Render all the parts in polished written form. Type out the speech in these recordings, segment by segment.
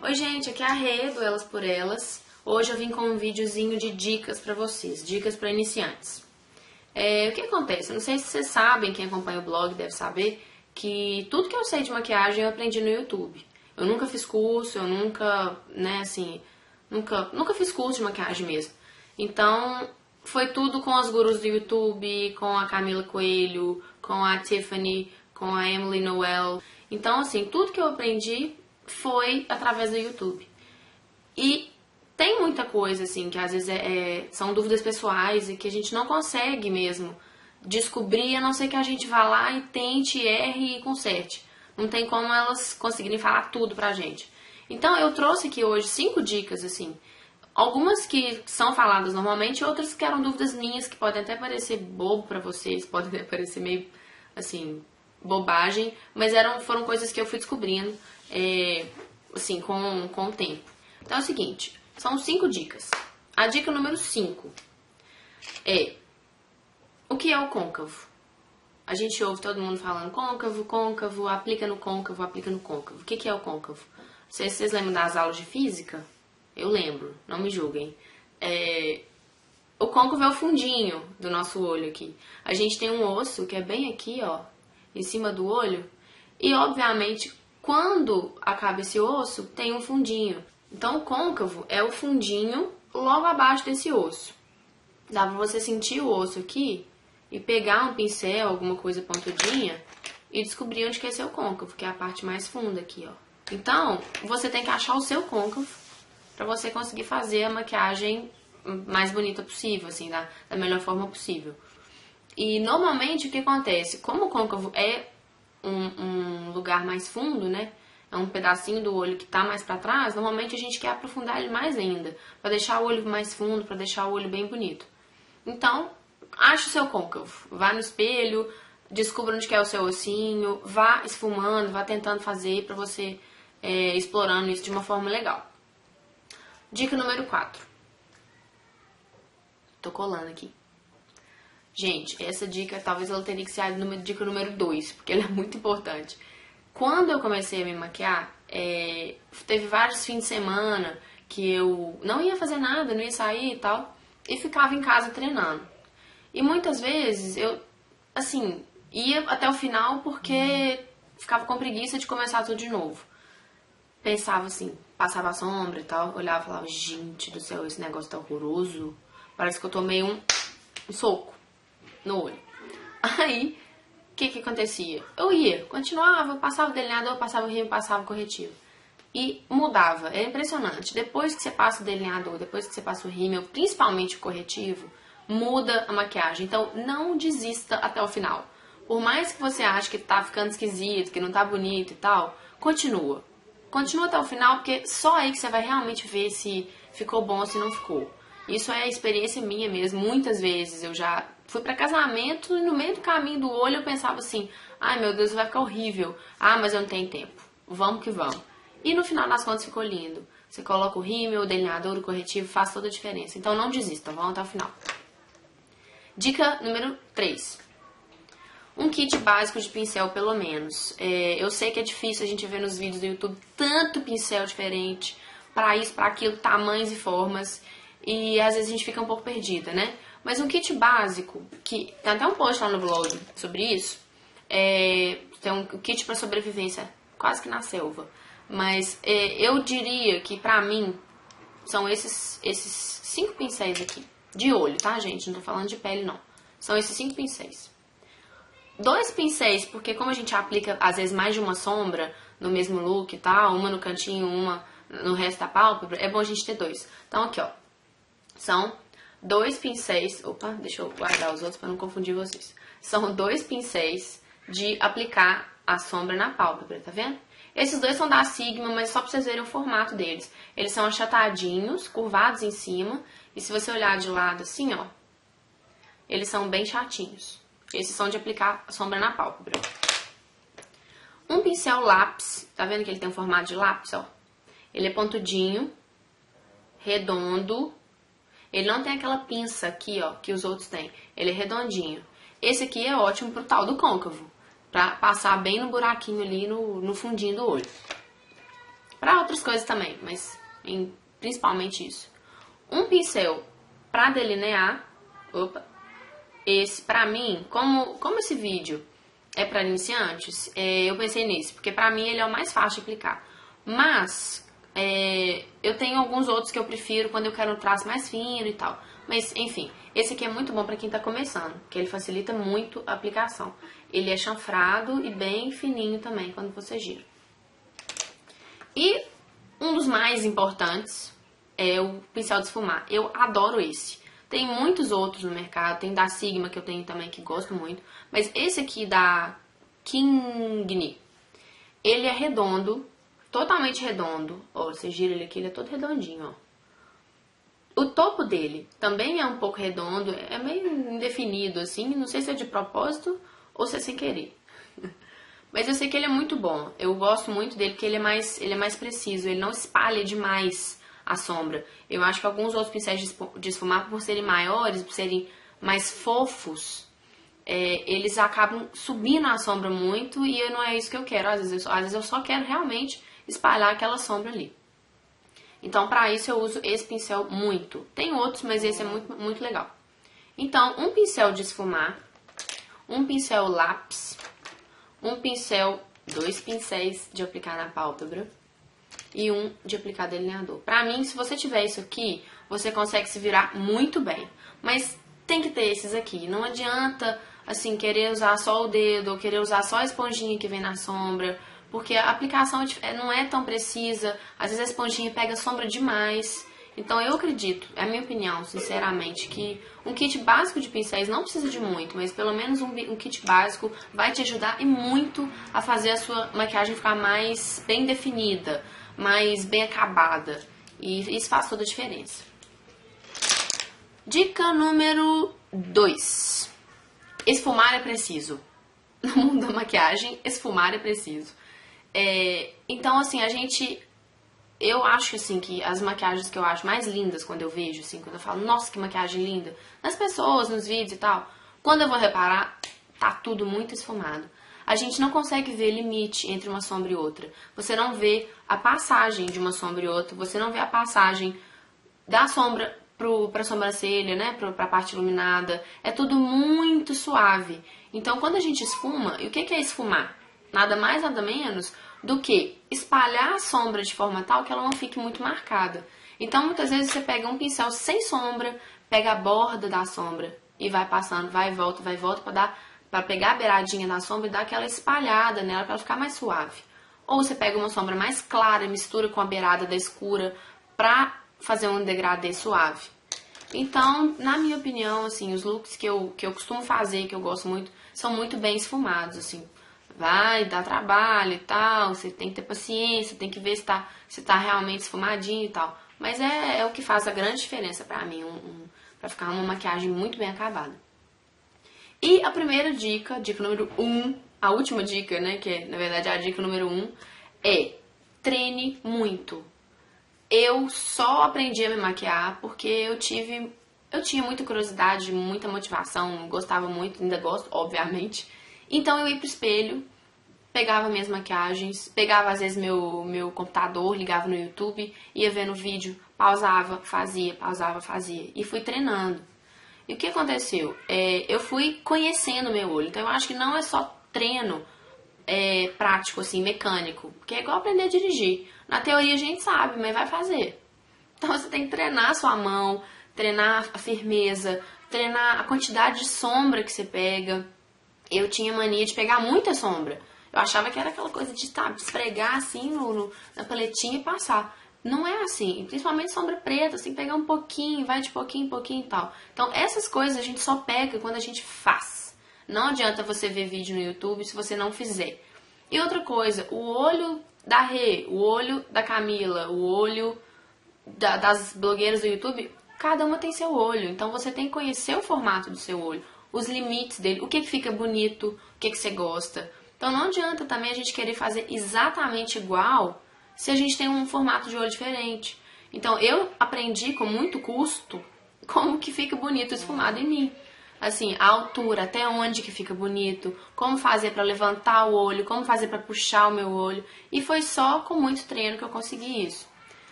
Oi gente, aqui é a Rê do Elas por Elas. Hoje eu vim com um videozinho de dicas pra vocês, dicas pra iniciantes. O que acontece? Eu não sei se vocês sabem, quem acompanha o blog deve saber, que tudo que eu sei de maquiagem eu aprendi no YouTube. Eu nunca fiz curso, eu nunca, nunca fiz curso de maquiagem mesmo. Então, foi tudo com as gurus do YouTube, com a Camila Coelho, com a Tiffany, com a Emily Noel. Então, assim, tudo que eu aprendi foi através do YouTube. E tem muita coisa, assim, que às vezes são dúvidas pessoais e que a gente não consegue mesmo descobrir, a não ser que a gente vá lá e tente, erre e conserte. Não tem como elas conseguirem falar tudo pra gente. Então, eu trouxe aqui hoje 5 dicas, assim. Algumas que são faladas normalmente, outras que eram dúvidas minhas, que podem até parecer bobo pra vocês, podem até parecer meio, assim, bobagem, mas foram coisas que eu fui descobrindo, assim, com o tempo. Então é o seguinte, são 5 dicas. A dica número 5 é: o que é o côncavo? A gente ouve todo mundo falando côncavo, côncavo, aplica no côncavo, aplica no côncavo. O que é o côncavo? Vocês lembram das aulas de física? Eu lembro, não me julguem. O côncavo é o fundinho do nosso olho aqui. A gente tem um osso que é bem aqui, ó, em cima do olho. E, obviamente, quando acaba esse osso, tem um fundinho. Então, o côncavo é o fundinho logo abaixo desse osso. Dá pra você sentir o osso aqui e pegar um pincel, alguma coisa pontudinha, e descobrir onde que é seu côncavo, que é a parte mais funda aqui, ó. Então, você tem que achar o seu côncavo pra você conseguir fazer a maquiagem mais bonita possível, assim, da melhor forma possível. E, normalmente, o que acontece? Como o côncavo é um lugar mais fundo, né? É um pedacinho do olho que tá mais pra trás, normalmente a gente quer aprofundar ele mais ainda, pra deixar o olho mais fundo, pra deixar o olho bem bonito. Então, ache o seu côncavo, vá no espelho, descubra onde que é o seu ossinho, vá esfumando, vá tentando fazer pra você explorando isso de uma forma legal. Dica número 4. Tô colando aqui. Gente, essa dica talvez ela teria que ser a dica número 2, porque ela é muito importante. Quando eu comecei a me maquiar, teve vários fins de semana que eu não ia fazer nada, não ia sair e tal, e ficava em casa treinando. E muitas vezes eu, assim, ia até o final porque ficava com preguiça de começar tudo de novo. Pensava assim, passava a sombra e tal, olhava e falava, gente do céu, esse negócio tá horroroso. Parece que eu tomei um soco no olho. Aí, o que acontecia? Eu ia, continuava, passava o delineador, passava o rímel, passava o corretivo. E mudava, é impressionante. Depois que você passa o delineador, depois que você passa o rímel, principalmente o corretivo, muda a maquiagem. Então, não desista até o final. Por mais que você ache que tá ficando esquisito, que não tá bonito e tal, continua. Continua até o final, porque só aí que você vai realmente ver se ficou bom ou se não ficou. Isso é experiência minha mesmo. Muitas vezes eu já fui pra casamento e no meio do caminho do olho eu pensava assim, ai meu Deus, vai ficar horrível. Ah, mas eu não tenho tempo. Vamos que vamos. E no final das contas ficou lindo. Você coloca o rímel, o delineador, o corretivo, faz toda a diferença. Então não desista, vamos até o final. Dica número 3. Um kit básico de pincel, pelo menos. Eu sei que é difícil a gente ver nos vídeos do YouTube tanto pincel diferente, pra isso, pra aquilo, tamanhos e formas. E às vezes a gente fica um pouco perdida, né? Mas um kit básico, que tem até um post lá no blog sobre isso, tem um kit para sobrevivência quase que na selva. Mas eu diria que pra mim são esses 5 pincéis aqui. De olho, tá, gente? Não tô falando de pele, não. São esses 5 pincéis. 2 pincéis, porque como a gente aplica às vezes mais de uma sombra no mesmo look e tal, uma no cantinho, uma no resto da pálpebra, é bom a gente ter 2. Então aqui, ó. São 2 pincéis, opa, deixa eu guardar os outros para não confundir vocês. São 2 pincéis de aplicar a sombra na pálpebra, tá vendo? Esses 2 são da Sigma, mas só para vocês verem o formato deles. Eles são achatadinhos, curvados em cima, e se você olhar de lado assim, ó, eles são bem chatinhos. Esses são de aplicar a sombra na pálpebra. Um pincel lápis, tá vendo que ele tem um formato de lápis, ó? Ele é pontudinho, redondo. Ele não tem aquela pinça aqui, ó, que os outros têm. Ele é redondinho. Esse aqui é ótimo pro tal do côncavo, pra passar bem no buraquinho ali no fundinho do olho. Pra outras coisas também, mas principalmente isso. Um pincel pra delinear. Opa! Esse, pra mim, como esse vídeo é pra iniciantes, eu pensei nisso, porque pra mim ele é o mais fácil de aplicar. Mas, eu tenho alguns outros que eu prefiro quando eu quero um traço mais fino e tal. Mas, enfim, esse aqui é muito bom pra quem tá começando, porque ele facilita muito a aplicação. Ele é chanfrado e bem fininho também quando você gira. E um dos mais importantes é o pincel de esfumar. Eu adoro esse. Tem muitos outros no mercado, tem da Sigma que eu tenho também que gosto muito, mas esse aqui da Kingni, ele é redondo, totalmente redondo. Ó, você gira ele aqui, ele é todo redondinho, ó. O topo dele também é um pouco redondo, é meio indefinido assim, não sei se é de propósito ou se é sem querer. Mas eu sei que ele é muito bom, eu gosto muito dele porque ele é mais preciso, ele não espalha demais a sombra. Eu acho que alguns outros pincéis de esfumar, por serem maiores, por serem mais fofos, eles acabam subindo a sombra muito e não é isso que eu quero. Às vezes eu só quero realmente espalhar aquela sombra ali. Então, pra isso eu uso esse pincel muito. Tem outros, mas esse é muito, muito legal. Então, um pincel de esfumar, um pincel lápis, dois pincéis de aplicar na pálpebra e um de aplicar delineador. Pra mim, se você tiver isso aqui, você consegue se virar muito bem. Mas tem que ter esses aqui. Não adianta, assim, querer usar só o dedo ou querer usar só a esponjinha que vem na sombra, porque a aplicação não é tão precisa. Às vezes a esponjinha pega sombra demais. Então eu acredito, é a minha opinião, sinceramente, que um kit básico de pincéis não precisa de muito, mas pelo menos um kit básico vai te ajudar e muito a fazer a sua maquiagem ficar mais bem definida, mais bem acabada. E isso faz toda a diferença. Dica número 2. Esfumar é preciso. No mundo da maquiagem, esfumar é preciso. Então, assim, eu acho assim que as maquiagens que eu acho mais lindas quando eu vejo, assim, quando eu falo, nossa, que maquiagem linda, nas pessoas, nos vídeos e tal, quando eu vou reparar, tá tudo muito esfumado. A gente não consegue ver limite entre uma sombra e outra. Você não vê a passagem de uma sombra e outra, você não vê a passagem da sombra pra sobrancelha, né, pra parte iluminada. É tudo muito suave. Então, quando a gente esfuma, e o que é esfumar? Nada mais, nada menos do que espalhar a sombra de forma tal que ela não fique muito marcada. Então, muitas vezes você pega um pincel sem sombra, pega a borda da sombra e vai passando, vai e volta para pegar a beiradinha da sombra e dar aquela espalhada nela para ela ficar mais suave. Ou você pega uma sombra mais clara e mistura com a beirada da escura para fazer um degradê suave. Então, na minha opinião, assim, os looks que eu costumo fazer, que eu gosto muito, são muito bem esfumados, assim. Vai dar trabalho e tal, você tem que ter paciência, tem que ver se tá realmente esfumadinho e tal. Mas é o que faz a grande diferença pra mim, pra ficar uma maquiagem muito bem acabada. E a primeira dica, dica número 1, a última dica, né, que na verdade é a dica número 1, é treine muito. Eu só aprendi a me maquiar porque eu tinha muita curiosidade, muita motivação, gostava muito, ainda gosto, obviamente. Então eu ia pro espelho, pegava minhas maquiagens, pegava às vezes meu computador, ligava no YouTube, ia vendo o vídeo, pausava, fazia. E fui treinando. E o que aconteceu? Eu fui conhecendo meu olho. Então eu acho que não é só treino prático, assim, mecânico. Porque é igual aprender a dirigir. Na teoria a gente sabe, mas vai fazer. Então você tem que treinar a sua mão, treinar a firmeza, treinar a quantidade de sombra que você pega. Eu tinha mania de pegar muita sombra. Eu achava que era aquela coisa de esfregar assim na paletinha e passar. Não é assim. Principalmente sombra preta, assim, pegar um pouquinho, vai de pouquinho em pouquinho e tal. Então, essas coisas a gente só pega quando a gente faz. Não adianta você ver vídeo no YouTube se você não fizer. E outra coisa, o olho da Rê, o olho da Camila, o olho das blogueiras do YouTube, cada uma tem seu olho. Então, você tem que conhecer o formato do seu olho, os limites dele, o que fica bonito, o que você gosta. Então não adianta também a gente querer fazer exatamente igual se a gente tem um formato de olho diferente. Então eu aprendi com muito custo como que fica bonito esfumado em mim. assim, a altura, até onde que fica bonito, como fazer pra levantar o olho, como fazer pra puxar o meu olho. E foi só com muito treino que eu consegui isso.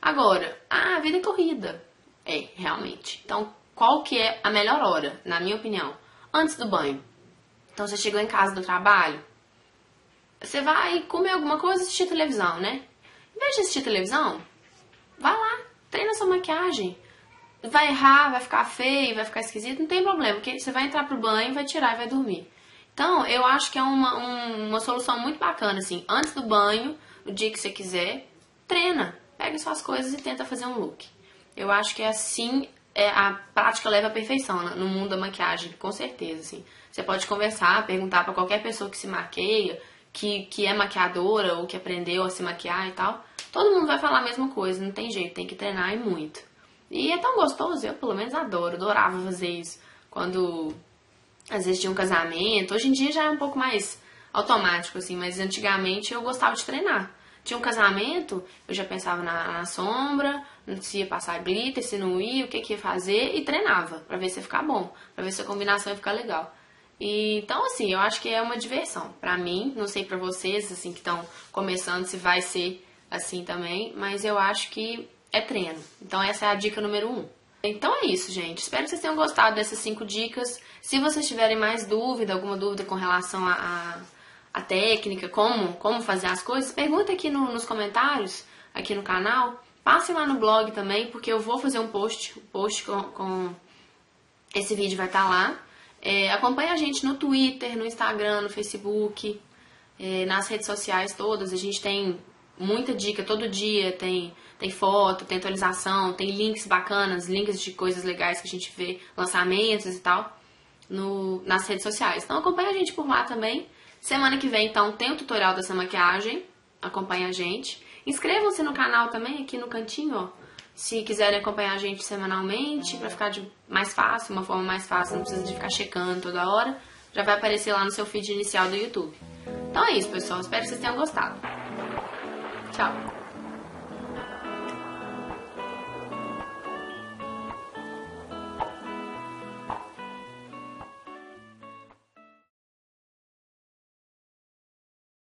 Agora, a vida é corrida. É, realmente. Então, qual que é a melhor hora, na minha opinião? Antes do banho. Então, você chegou em casa do trabalho, você vai comer alguma coisa e assistir televisão, né? Em vez de assistir televisão, vai lá, treina sua maquiagem. Vai errar, vai ficar feio, vai ficar esquisito, não tem problema, porque você vai entrar pro banho, vai tirar e vai dormir. Então, eu acho que é uma solução muito bacana, assim, antes do banho, no dia que você quiser, treina, pega suas coisas e tenta fazer um look. Eu acho que é assim, a prática leva à perfeição no mundo da maquiagem, com certeza, assim. Você pode conversar, perguntar pra qualquer pessoa que se maqueia, que é maquiadora ou que aprendeu a se maquiar e tal. Todo mundo vai falar a mesma coisa, não tem jeito, tem que treinar e muito. E é tão gostoso, eu pelo menos adorava fazer isso. Quando às vezes tinha um casamento, hoje em dia já é um pouco mais automático, assim, mas antigamente eu gostava de treinar. Tinha um casamento, eu já pensava na sombra, se ia passar glitter, se não ia, o que ia fazer, e treinava, pra ver se ia ficar bom, pra ver se a combinação ia ficar legal. E, então, assim, eu acho que é uma diversão. Pra mim, não sei pra vocês, assim, que estão começando, se vai ser assim também, mas eu acho que é treino. Então essa é a dica número 1. Então é isso, gente. Espero que vocês tenham gostado dessas 5 dicas. Se vocês tiverem mais dúvida, alguma dúvida com relação à técnica, como fazer as coisas, pergunta aqui nos comentários, aqui no canal. Passem lá no blog também, porque eu vou fazer um post com esse vídeo vai estar lá. Acompanhe a gente no Twitter, no Instagram, no Facebook, nas redes sociais todas. A gente tem muita dica todo dia, tem foto, tem atualização, tem links bacanas, links de coisas legais que a gente vê, lançamentos e tal, nas redes sociais. Então acompanha a gente por lá também. Semana que vem, então, tem o tutorial dessa maquiagem. Acompanha a gente. Inscrevam-se no canal também, aqui no cantinho, ó. Se quiserem acompanhar a gente semanalmente, pra ficar mais fácil, uma forma mais fácil, não precisa de ficar checando toda hora. Já vai aparecer lá no seu feed inicial do YouTube. Então é isso, pessoal. Espero que vocês tenham gostado. Tchau!